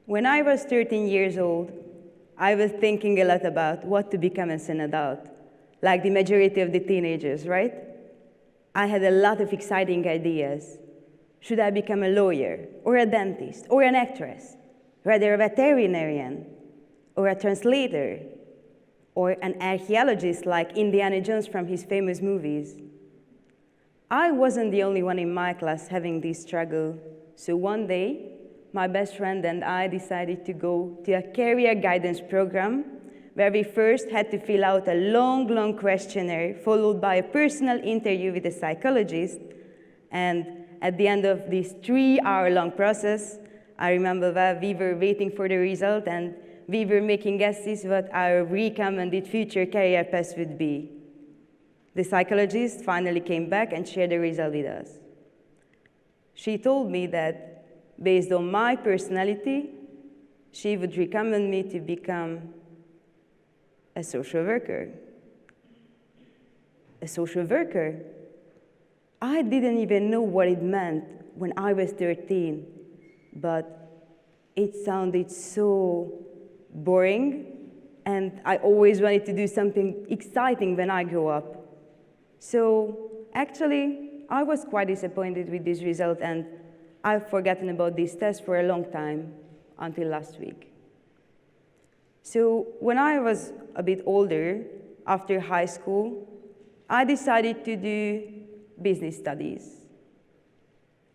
When I was 13 years old, I was thinking a lot about what to become as an adult, like the majority of the teenagers, right? I had a lot of exciting ideas. Should I become a lawyer, or a dentist, or an actress, rather a veterinarian, or a translator, or an archaeologist like Indiana Jones from his famous movies? I wasn't the only one in my class having this struggle, so one day, my best friend and I decided to go to a career guidance program where we first had to fill out a long questionnaire followed by a personal interview with a psychologist. And at the end of this 3-hour-long process, I remember that we were waiting for the result and we were making guesses what our recommended future career path would be. The psychologist finally came back and shared the result with us. She told me that based on my personality, she would recommend me to become a social worker. A social worker? I didn't even know what it meant when I was 13, but it sounded so boring, and I always wanted to do something exciting when I grew up. So actually, I was quite disappointed with this result, and I've forgotten about this test for a long time, until last week. So when I was a bit older, after high school, I decided to do business studies.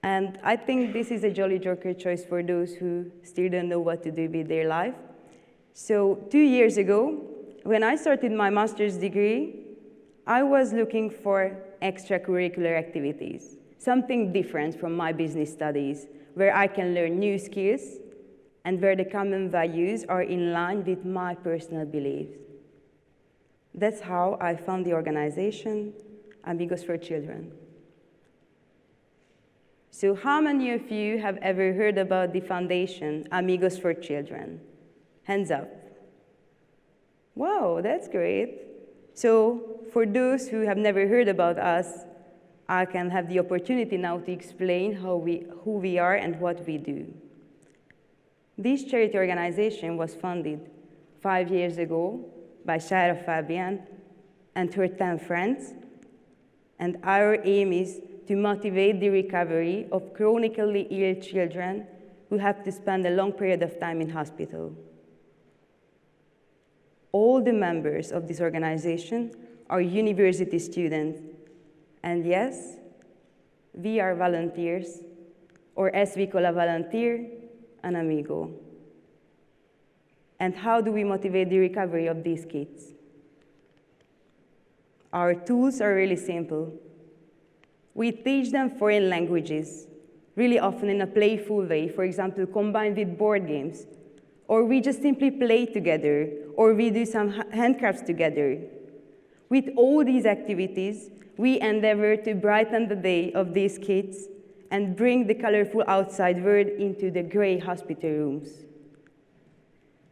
And I think this is a jolly joker choice for those who still don't know what to do with their life. So 2 years ago, when I started my master's degree, I was looking for extracurricular activities, something different from my business studies, where I can learn new skills and where the common values are in line with my personal beliefs. That's how I found the organization, Amigos for Children. So how many of you have ever heard about the foundation, Amigos for Children? Hands up. Wow, that's great. So for those who have never heard about us, I can have the opportunity now to explain who we are and what we do. This charity organization was founded 5 years ago by Sarah Fabian and her 10 friends, and our aim is to motivate the recovery of chronically ill children who have to spend a long period of time in hospital. All the members of this organization are university students, and yes, we are volunteers, or as we call a volunteer, an amigo. And how do we motivate the recovery of these kids? Our tools are really simple. We teach them foreign languages, really often in a playful way, for example, combined with board games. Or we just simply play together, or we do some handcrafts together. With all these activities, we endeavor to brighten the day of these kids and bring the colorful outside world into the gray hospital rooms.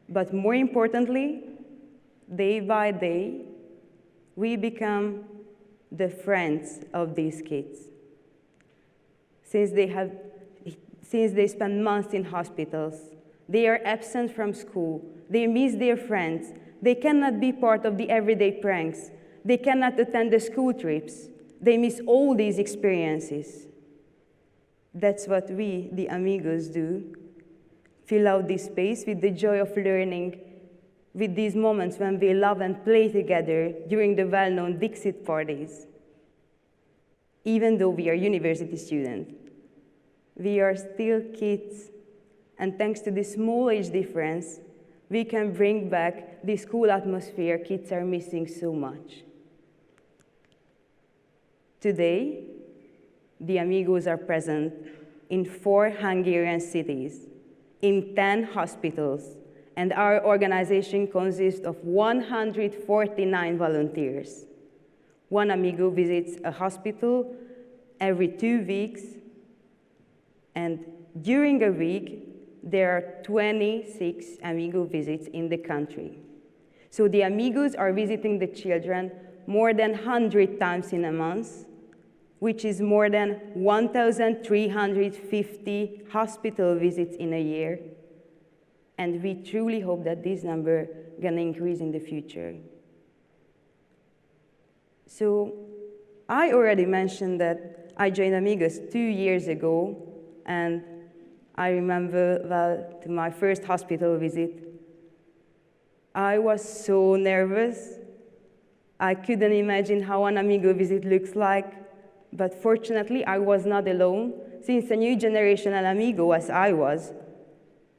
But more importantly, day by day, we become the friends of these kids. Since they spend months in hospitals, they are absent from school, they miss their friends, they cannot be part of the everyday pranks, they cannot attend the school trips, they miss all these experiences. That's what we, the Amigos, do. Fill out this space with the joy of learning, with these moments when we love and play together during the well-known Dixit parties. Even though we are university students, we are still kids, and thanks to this small age difference, we can bring back the school atmosphere kids are missing so much. Today, the Amigos are present in 4 Hungarian cities, in 10 hospitals, and our organization consists of 149 volunteers. One Amigo visits a hospital every 2 weeks, and during a week, there are 26 Amigo visits in the country. So the Amigos are visiting the children more than 100 times in a month, which is more than 1,350 hospital visits in a year. and we truly hope that this number gonna increase in the future. So I already mentioned that I joined Amigos 2 years ago, and I remember well to my first hospital visit. I was so nervous. I couldn't imagine how an Amigo visit looks like, but fortunately I was not alone, since a new generation of Amigo, as I was,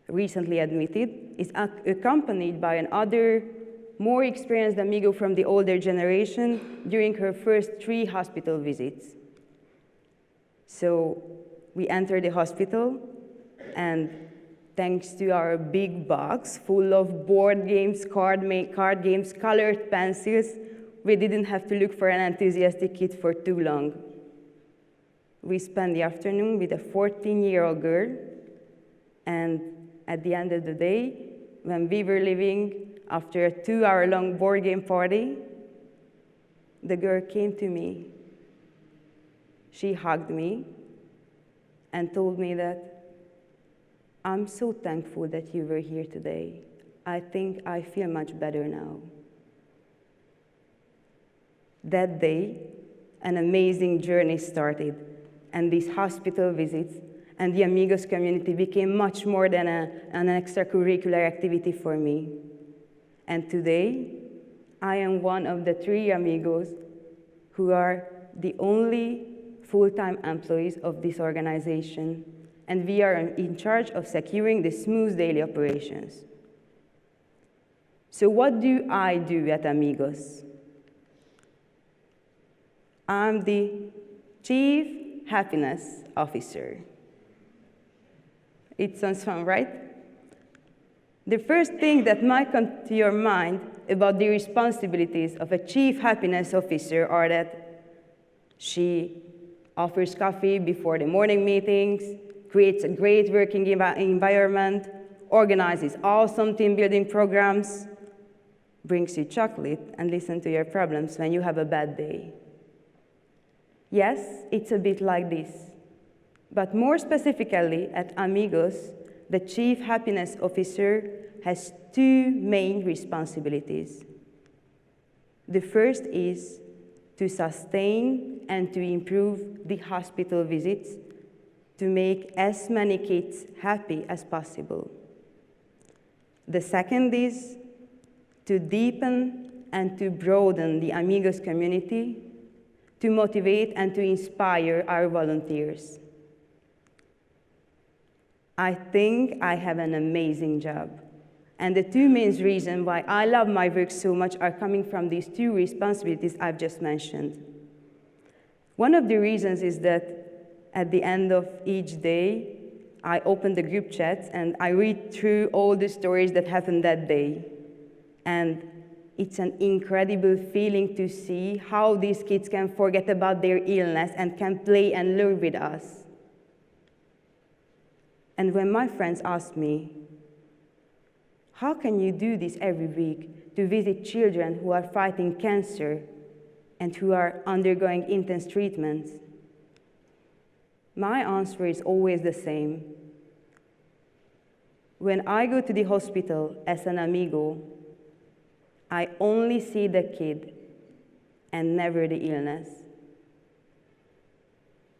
recently admitted, is accompanied by another, more experienced Amigo from the older generation during her first 3 hospital visits. So we entered the hospital, and thanks to our big box full of board games, card games, colored pencils, we didn't have to look for an enthusiastic kid for too long. We spent the afternoon with a 14-year-old girl, and at the end of the day, when we were leaving after a 2-hour-long board game party, the girl came to me. She hugged me and told me that, "I'm so thankful that you were here today. I think I feel much better now." That day, an amazing journey started, and these hospital visits and the Amigos community became much more than an extracurricular activity for me. And today, I am one of the 3 Amigos who are the only full-time employees of this organization, and we are in charge of securing the smooth daily operations. So what do I do at Amigos? I'm the Chief Happiness Officer. It sounds fun, right? The first thing that might come to your mind about the responsibilities of a Chief Happiness Officer are that she offers coffee before the morning meetings, creates a great working environment, organizes awesome team-building programs, brings you chocolate, and listens to your problems when you have a bad day. Yes, it's a bit like this. But more specifically, at Amigos, the Chief Happiness Officer has 2 main responsibilities. The first is to sustain and to improve the hospital visits to make as many kids happy as possible. The second is to deepen and to broaden the Amigos community, to motivate and to inspire our volunteers. I think I have an amazing job. And the 2 main reasons why I love my work so much are coming from these 2 responsibilities I've just mentioned. One of the reasons is that at the end of each day, I open the group chats and I read through all the stories that happened that day. And it's an incredible feeling to see how these kids can forget about their illness and can play and learn with us. And when my friends ask me, "How can you do this every week to visit children who are fighting cancer and who are undergoing intense treatments?" my answer is always the same. When I go to the hospital as an Amigo, I only see the kid and never the illness.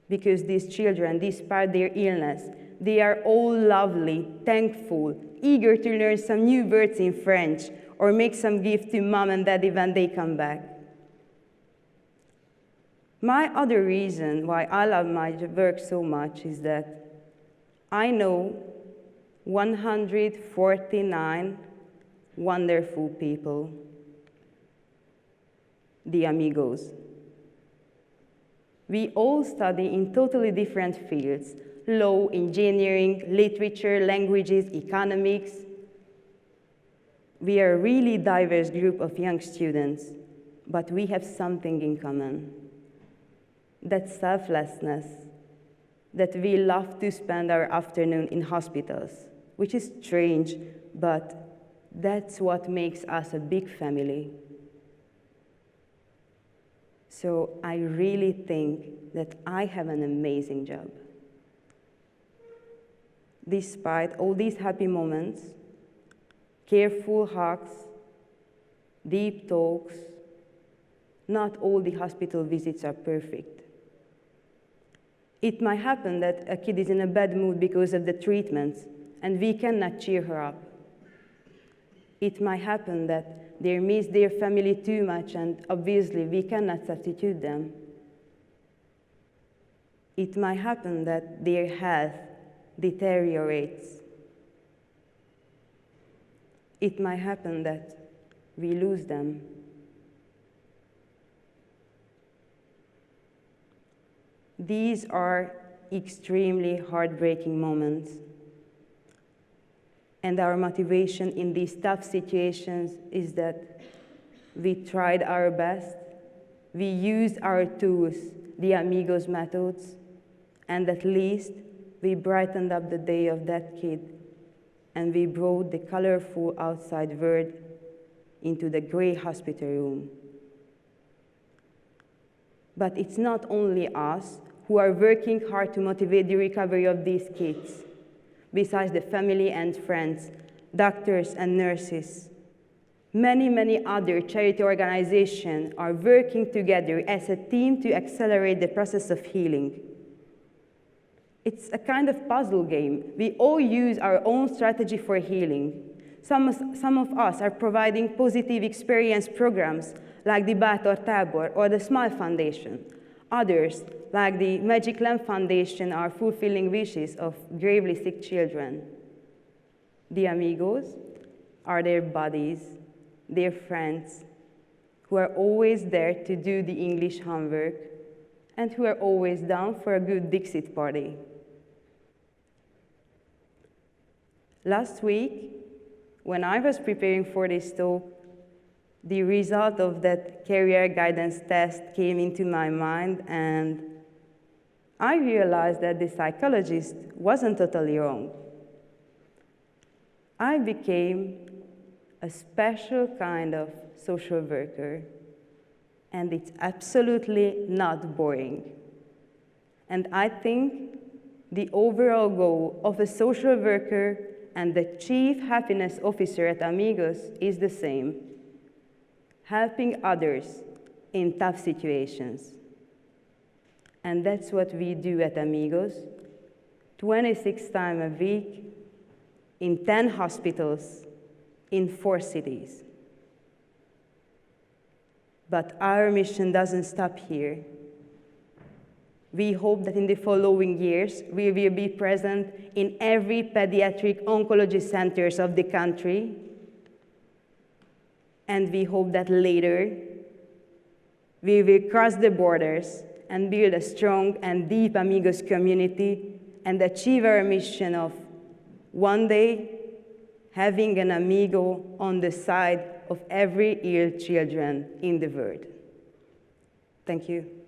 Because these children, despite their illness, they are all lovely, thankful, eager to learn some new words in French or make some gift to mom and daddy when they come back. My other reason why I love my work so much is that I know 149 wonderful people, the Amigos. We all study in totally different fields: law, engineering, literature, languages, economics. We are a really diverse group of young students, but we have something in common. That's selflessness, that we love to spend our afternoon in hospitals, which is strange, but that's what makes us a big family. So I really think that I have an amazing job. Despite all these happy moments, careful hugs, deep talks. Not all the hospital visits are perfect. It might happen that a kid is in a bad mood because of the treatments, and we cannot cheer her up. It might happen that they miss their family too much, and obviously we cannot substitute them. It might happen that their health deteriorates. It might happen that we lose them. These are extremely heartbreaking moments. And our motivation in these tough situations is that we tried our best, we used our tools, the Amigos methods, and at least we brightened up the day of that kid, and we brought the colorful outside world into the gray hospital room. But it's not only us who are working hard to motivate the recovery of these kids. Besides the family and friends, doctors and nurses, many other charity organizations are working together as a team to accelerate the process of healing. It's a kind of puzzle game. We all use our own strategy for healing. Some of us are providing positive experience programs like the Bátor Tábor or the Smile Foundation. Others, like the Magic Lamp Foundation, are fulfilling wishes of gravely sick children. The Amigos are their buddies, their friends, who are always there to do the English homework and who are always down for a good Dixit party. Last week, when I was preparing for this talk, the result of that career guidance test came into my mind, and I realized that the psychologist wasn't totally wrong. I became a special kind of social worker, and it's absolutely not boring. And I think the overall goal of a social worker and the chief happiness officer at Amigos is the same: helping others in tough situations. And that's what we do at Amigos, 26 times a week, in 10 hospitals, in 4 cities. But our mission doesn't stop here. We hope that in the following years, we will be present in every pediatric oncology centers of the country. And we hope that later, we will cross the borders and build a strong and deep Amigos community and achieve our mission of one day having an Amigo on the side of every ill children in the world. Thank you.